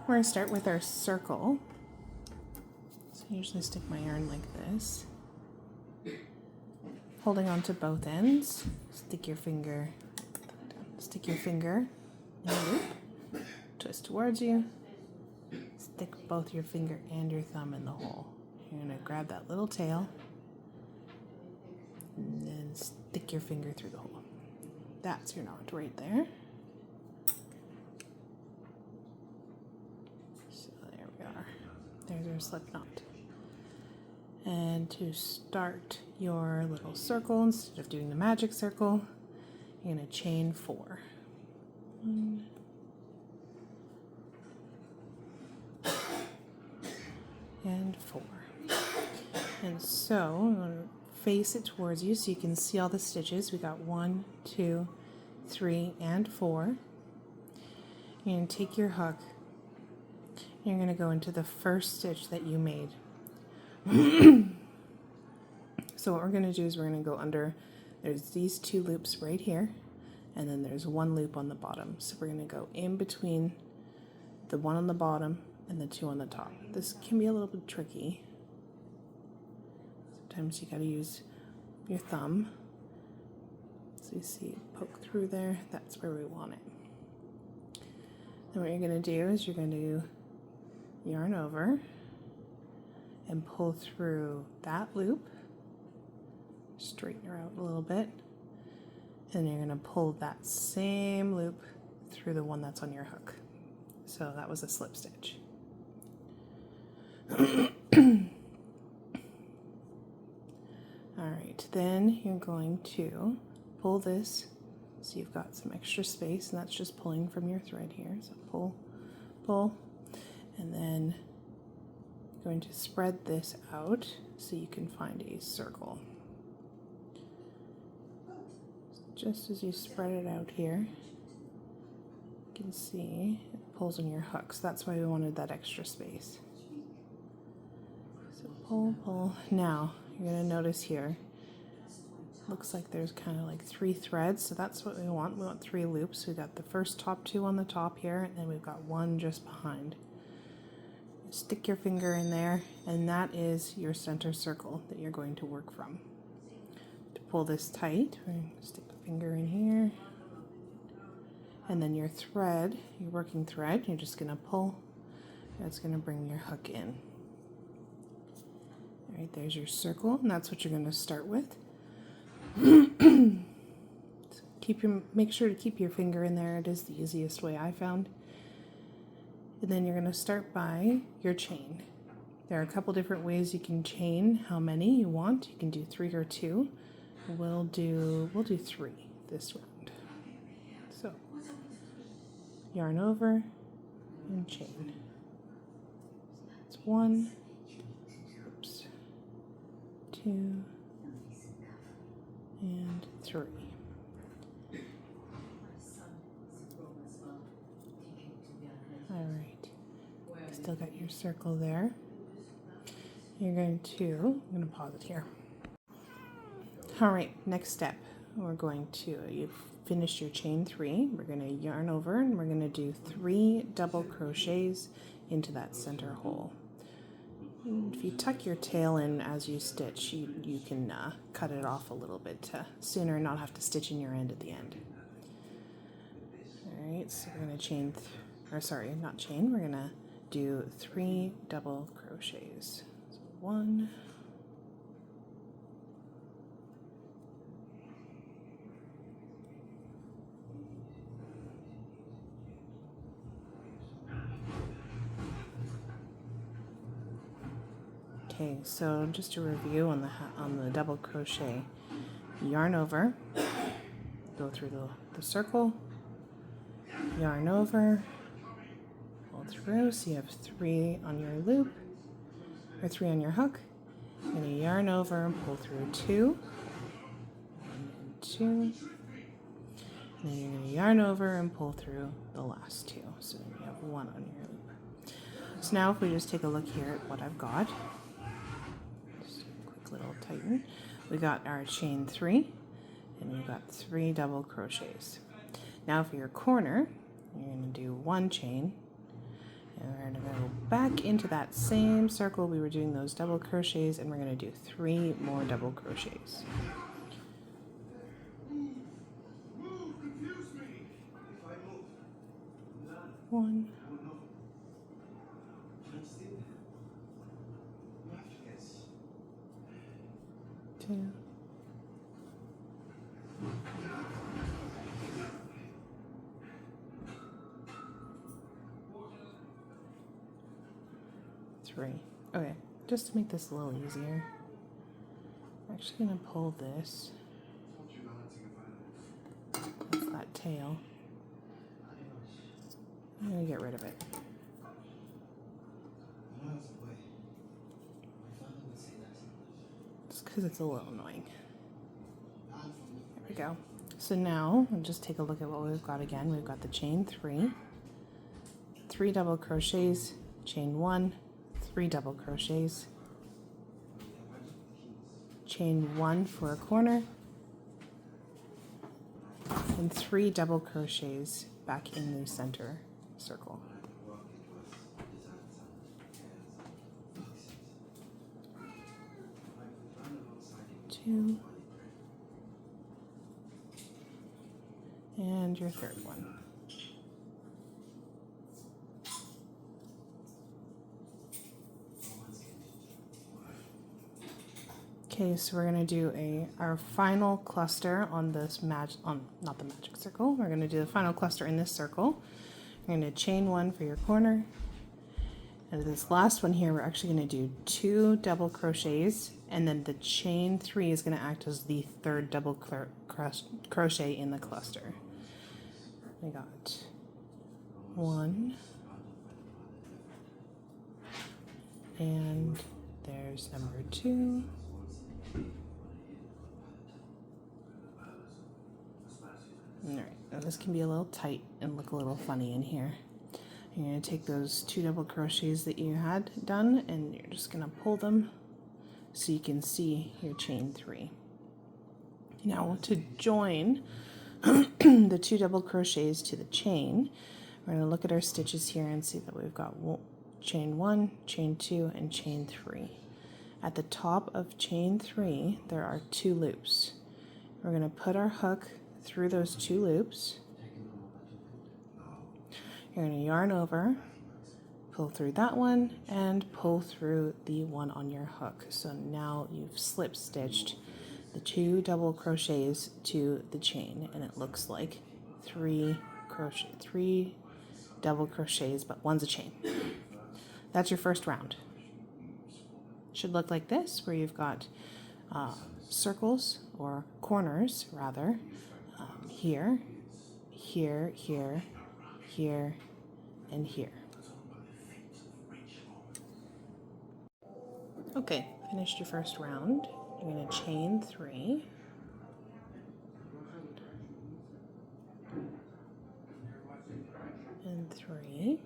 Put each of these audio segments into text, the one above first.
We're going to start with our circle. So I usually stick my yarn like this. Holding on to both ends, stick your finger in the loop, twist towards you, stick both your finger and your thumb in the hole. You're going to grab that little tail and then stick your finger through the hole. That's your knot right there. So there we are. There's our slip knot. And to start your little circle, instead of doing the magic circle, you're going to chain 4. 1, and 4. And so I'm going to face it towards you so you can see all the stitches. We got 1, 2, 3, and 4. You're going to take your hook. You're going to go into the first stitch that you made. So what we're going to do is we're going to go under, there's these 2 loops right here, and then there's 1 loop on the bottom. So we're going to go in between the 1 on the bottom and the 2 on the top. This can be a little bit tricky. Sometimes you got to use your thumb. So you see, poke through there, that's where we want it. Then what you're going to do is you're going to yarn over and pull through that loop, straighten her out a little bit, and you're going to pull that same loop through the one that's on your hook. So that was a slip stitch. Alright, then you're going to pull this so you've got some extra space, and that's just pulling from your thread here. So pull, pull, and then going to spread this out so you can find a circle. Just as you spread it out here, you can see it pulls on your hooks. That's why we wanted that extra space. So pull, pull. Now you're going to notice here, looks like there's kind of like 3 threads, so that's what we want. We want 3 loops. We got the first top 2 on the top here, and then we've got 1 just behind. Stick your finger in there, and that is your center circle that you're going to work from. To pull this tight, we're going to stick the finger in here, and then your thread, your working thread, you're just going to pull. That's going to bring your hook in. All right, there's your circle, and that's what you're going to start with. So make sure to keep your finger in there. It is the easiest way I found. And then you're going to start by your chain. There are a couple different ways you can chain how many you want. You can do 3 or 2. We'll do 3 this round. So yarn over and chain. That's 1, 2, and 3. Alright, still got your circle there. I'm going to pause it here. Alright, next step. You've finished your chain 3. We're going to yarn over and we're going to do 3 double crochets into that center hole. If you tuck your tail in as you stitch, you can cut it off a little bit sooner and not have to stitch in your end at the end. Alright, so we're going to we're going to do 3 double crochets. So 1, 2. Okay, so just to review on the double crochet, yarn over, go through the circle, yarn over, pull through, so you have 3 on your loop, or 3 on your hook, and you yarn over and pull through 2, 1 and 2, and then you're going to yarn over and pull through the last 2, so then you have 1 on your loop. So now if we just take a look here at what I've got, just a quick little tighten, we got our chain 3, and we've got 3 double crochets. Now for your corner, you're going to do 1 chain, And we're going to go back into that same circle we were doing those double crochets, and we're going to do 3 more double crochets. One, 2, 3. Okay, just to make this a little easier, I'm actually going to pull this. That's that tail. I'm going to get rid of it. Just because it's a little annoying. There we go. So now, we'll just take a look at what we've got again. We've got the chain 3, 3 double crochets, chain 1, 3 double crochets, chain 1 for a corner, and 3 double crochets back in the center circle. 2, and your third one. Okay, so we're gonna do our final cluster on this not the magic circle. We're gonna do the final cluster in this circle. You're gonna chain 1 for your corner. And this last one here, we're actually gonna do 2 double crochets, and then the chain 3 is gonna act as the third double crochet in the cluster. We got 1, and there's number 2. Alright, now this can be a little tight and look a little funny in here. You're going to take those 2 double crochets that you had done, and you're just going to pull them so you can see your chain 3. Now to join the 2 double crochets to the chain, we're going to look at our stitches here and see that we've got chain 1, chain 2, and chain 3. At the top of chain 3, there are 2 loops. We're going to put our hook through those 2 loops. You're going to yarn over, pull through that one, and pull through the one on your hook. So now you've slip stitched the 2 double crochets to the chain, and it looks like 3 double crochets, but one's a chain. That's your first round. Should look like this, where you've got circles, or corners rather, here, here, here, here, and here. Okay, finished your first round. You're going to chain 3. And 3.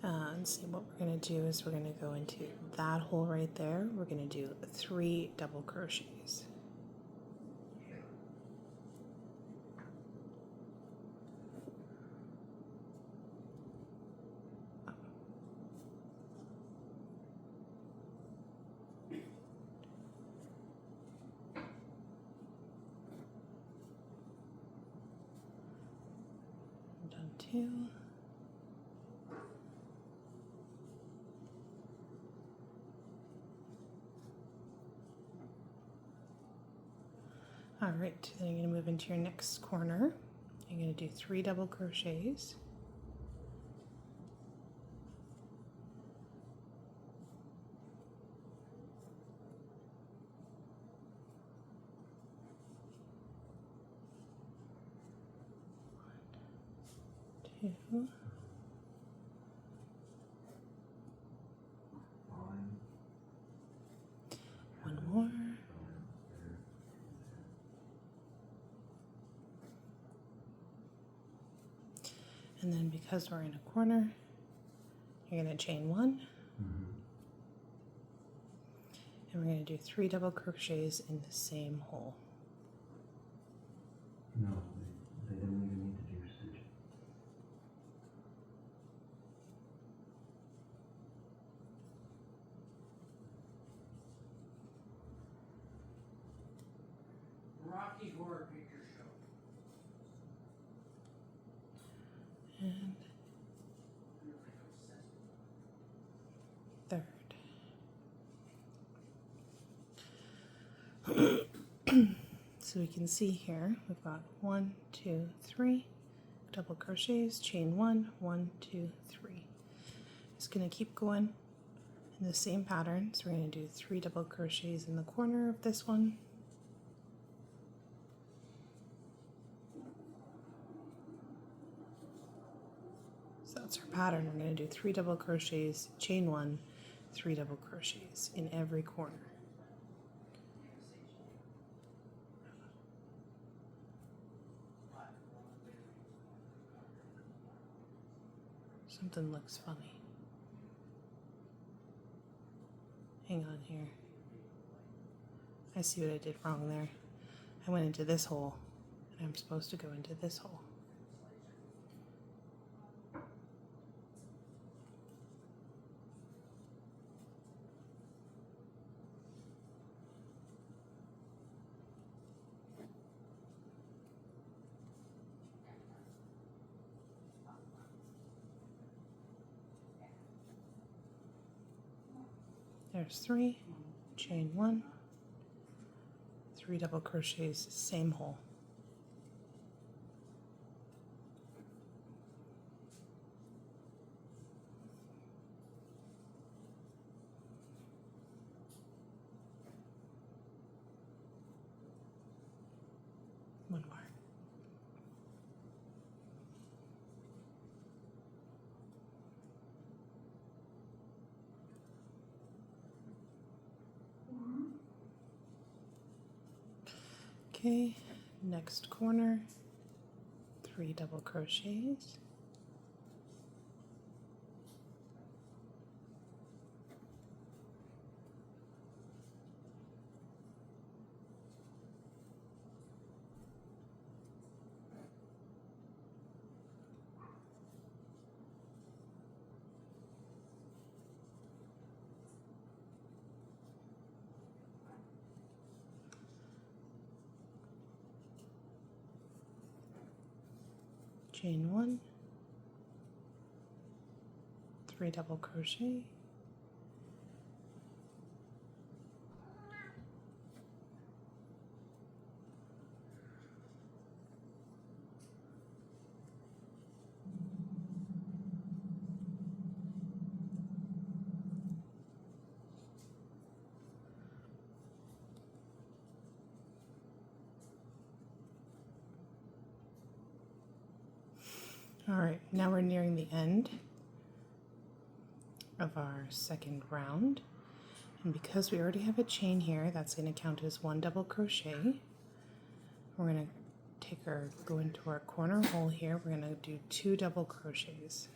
And see, what we're going to do is we're going to go into that hole right there. We're going to do 3 double crochets. Done 2. All right, then you're going to move into your next corner. You're going to do 3 double crochets. One, 2. One more. And then because we're in a corner, you're going to chain 1. And we're going to do 3 double crochets in the same hole. No, they And third. So we can see here we've got 1, 2, 3 double crochets, chain 1, 1, 2, 3. Just going to keep going in the same pattern. So we're going to do 3 double crochets in the corner of this one. So that's our pattern. We're going to do 3 double crochets, chain 1, 3 double crochets in every corner. Something looks funny. Hang on here. I see what I did wrong there. I went into this hole, and I'm supposed to go into this hole. There's 3, chain 1, 3 double crochets, same hole. One more. Okay, next corner, 3 double crochets. Chain 1, 3 double crochet, All right, now we're nearing the end of our second round. And because we already have a chain here, that's going to count as 1 double crochet. We're going to go into our corner hole here. We're going to do 2 double crochets.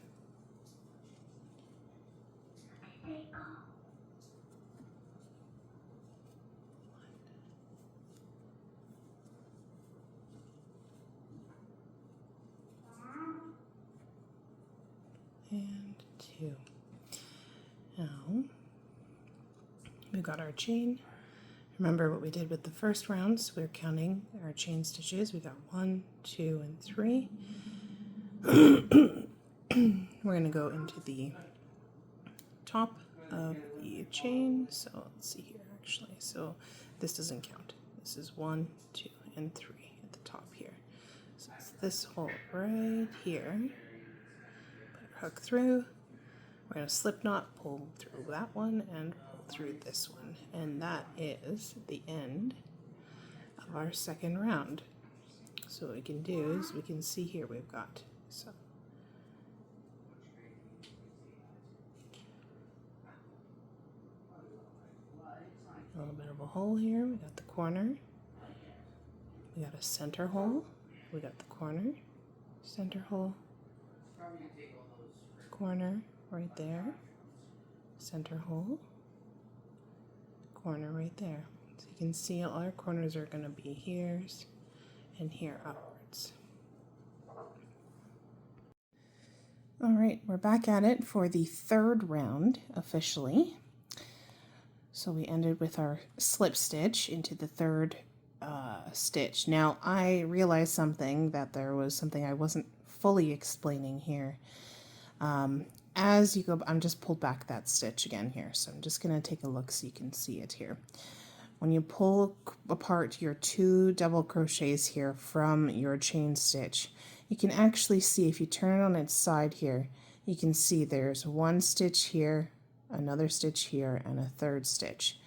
And 2. Now we've got our chain. Remember what we did with the first round, so we're counting our chain stitches. We got 1, 2, and 3. We're going to go into the top of the chain. So let's see here actually. So this doesn't count. This is 1, 2, and 3 at the top here. So it's this hole right here. Put our hook through. We're going to slip knot, pull through that one, and pull through this one. And that is the end of our second round. So what we can do is we can see here we've got a little bit of a hole here. We got the corner. We got a center hole. We got the corner, center hole, corner right there, center hole, corner right there. So you can see all our corners are going to be here and here upwards. All right, we're back at it for the third round officially. So we ended with our slip stitch into the third stitch. Now I realized something, that there was something I wasn't fully explaining here. As you go, I'm just pulled back that stitch again here, so I'm just going to take a look so you can see it here. When you pull apart your 2 double crochets here from your chain stitch, you can actually see, if you turn it on its side here, you can see there's 1 stitch here, another stitch here, and a 3rd stitch.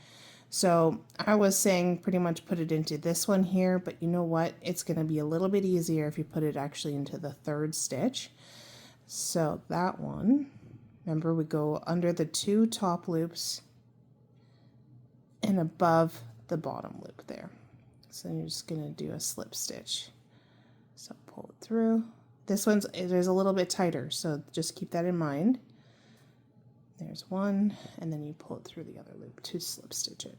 So I was saying pretty much put it into this one here, but you know what? It's going to be a little bit easier if you put it actually into the 3rd stitch. So that one, remember, we go under the 2 top loops and above the bottom loop there. So you're just going to do a slip stitch. So pull it through. This one's, it is a little bit tighter, so just keep that in mind. There's 1, and then you pull it through the other loop to slip stitch it.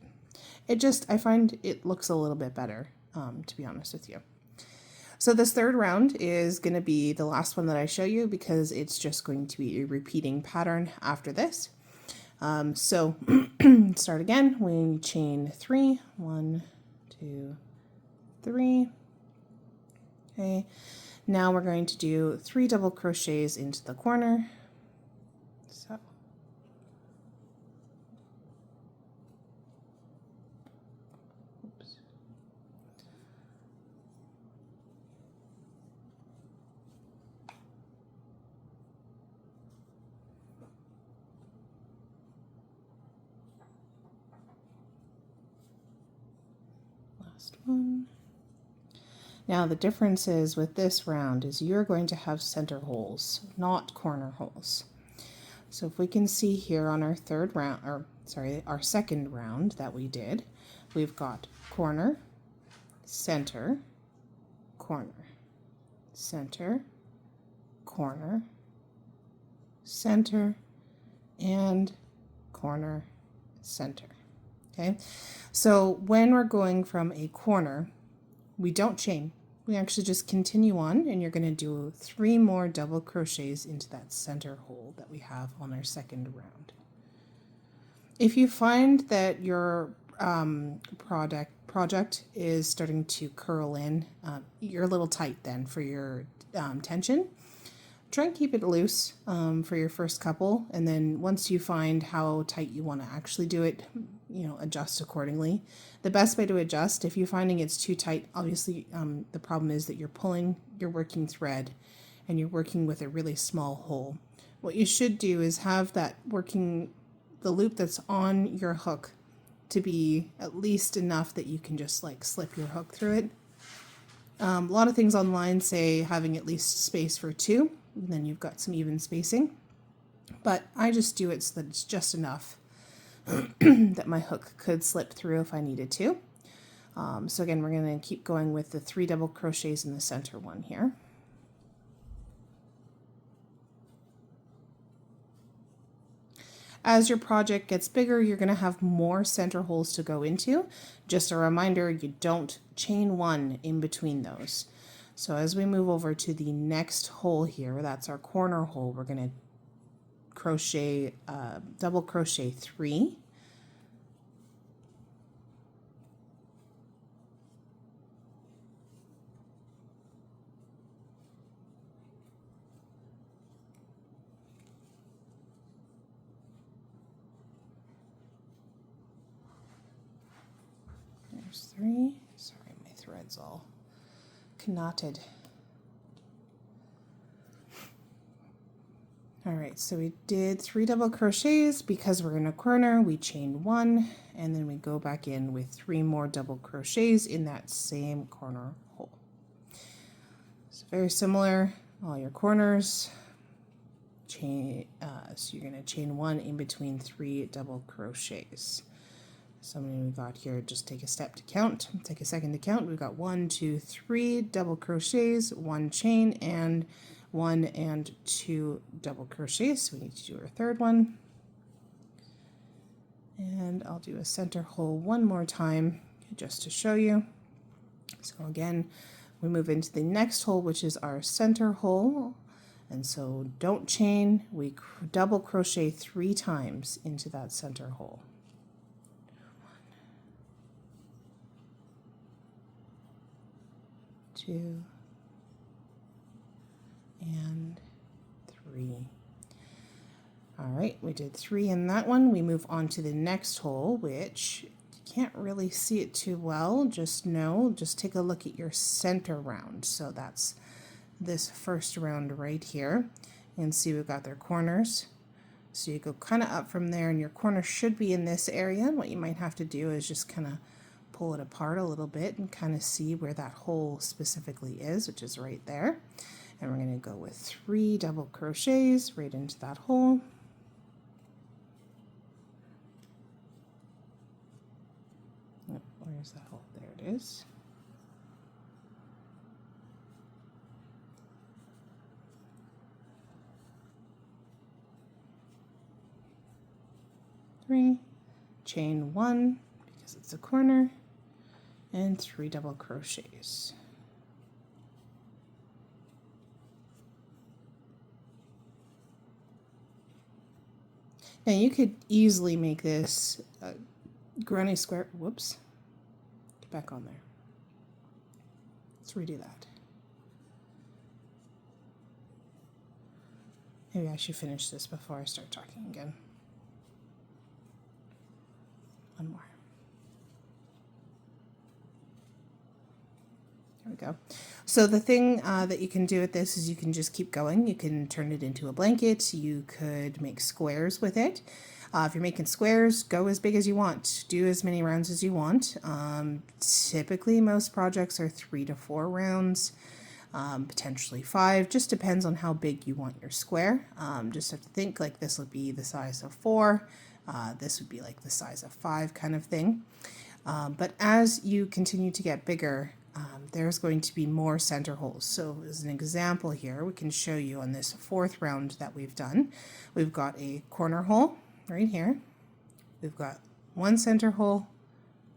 It just, I find it looks a little bit better, to be honest with you. So this 3rd round is going to be the last one that I show you, because it's just going to be a repeating pattern after this. So start again. We chain 3, 1, 2, 3. Okay. Now we're going to do 3 double crochets into the corner. So. Oops. Last one. Now the difference is with this round is you're going to have center holes, not corner holes. So if we can see here on our 3rd round, or sorry, our 2nd round that we did, we've got corner, center, corner, center, corner, center, and corner, center. Okay, so when we're going from a corner, we don't chain. We actually just continue on, and you're going to do 3 more double crochets into that center hole that we have on our 2nd round. If you find that your project is starting to curl in, you're a little tight then for your tension. Try and keep it loose for your first couple, and then once you find how tight you want to actually do it, you know, adjust accordingly. The best way to adjust, if you're finding it's too tight, obviously the problem is that you're pulling your working thread and you're working with a really small hole. What you should do is have that the loop that's on your hook to be at least enough that you can just like slip your hook through it. A lot of things online say having at least space for 2, and then you've got some even spacing. But I just do it so that it's just enough that my hook could slip through if I needed to. So again, we're going to keep going with the 3 double crochets in the center one here. As your project gets bigger, you're going to have more center holes to go into. Just a reminder, you don't chain 1 in between those. So as we move over to the next hole here, that's our corner hole, we're going to crochet, double crochet 3. There's 3. Sorry, my thread's all knotted. All right, so we did 3 double crochets. Because we're in a corner, we chain 1, and then we go back in with 3 more double crochets in that same corner hole. So very similar, all your corners. Chain. So you're going to chain 1 in between 3 double crochets. So we got here, just take a step to count, take a second to count. We've got 1, 2, 3 double crochets, 1 chain, and 1 and 2 double crochets. So we need to do our 3rd one. And I'll do a center hole one more time just to show you. So again, we move into the next hole, which is our center hole. And so don't chain, we double crochet 3 times into that center hole. 2, and 3. All right, we did 3 in that one. We move on to the next hole, which you can't really see it too well. Just take a look at your center round. So that's this first round right here. You can see we've got their corners. So you go kind of up from there, and your corner should be in this area. What you might have to do is just kind of pull it apart a little bit and kind of see where that hole specifically is, which is right there. And we're going to go with 3 double crochets right into that hole. Oh, where's that hole? There it is. Chain 1 because it's a corner, and 3 double crochets. Now you could easily make this a granny square. Whoops, get back on there. Let's redo that. Maybe I should finish this before I start talking again. One more. There we go. So the thing that you can do with this is you can just keep going. You can turn it into a blanket. You could make squares with it. If you're making squares, go as big as you want. Do as many rounds as you want. Typically, most projects are 3 to 4 rounds, potentially 5. Just depends on how big you want your square. Just have to think like this would be the size of 4. This would be like the size of 5 kind of thing. But as you continue to get bigger, there's going to be more center holes. So as an example here, we can show you on this 4th round that we've done. We've got a corner hole right here. We've got 1 center hole,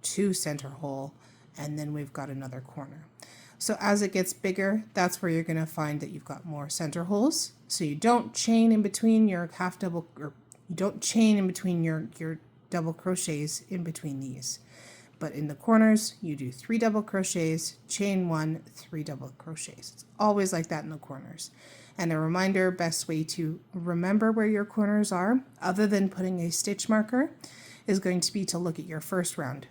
2 center hole, and then we've got another corner. So as it gets bigger, that's where you're going to find that you've got more center holes. So you don't chain in between your half double, or you don't chain in between your double crochets in between these. But in the corners, you do 3 double crochets, chain 1, 3 double crochets. It's always like that in the corners. And a reminder, best way to remember where your corners are, other than putting a stitch marker, is going to be to look at your first round.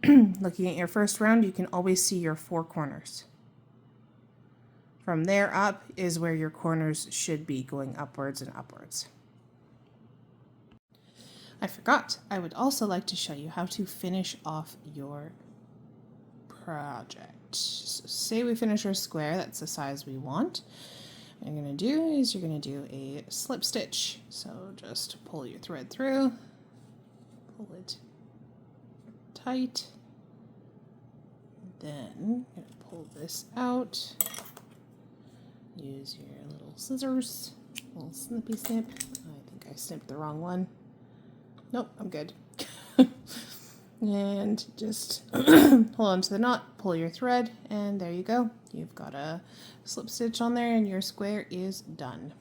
Looking at your first round, you can always see your 4 corners. From there up is where your corners should be, going upwards and upwards. I forgot, I would also like to show you how to finish off your project. So say we finish our square, that's the size we want. What you're going to do is you're going to do a slip stitch. So just pull your thread through, pull it tight, then you're going to pull this out, use your little scissors, little snippy snip. I think I snipped the wrong one. Nope, I'm good. And just hold on to the knot, pull your thread, and there you go. You've got a slip stitch on there and your square is done.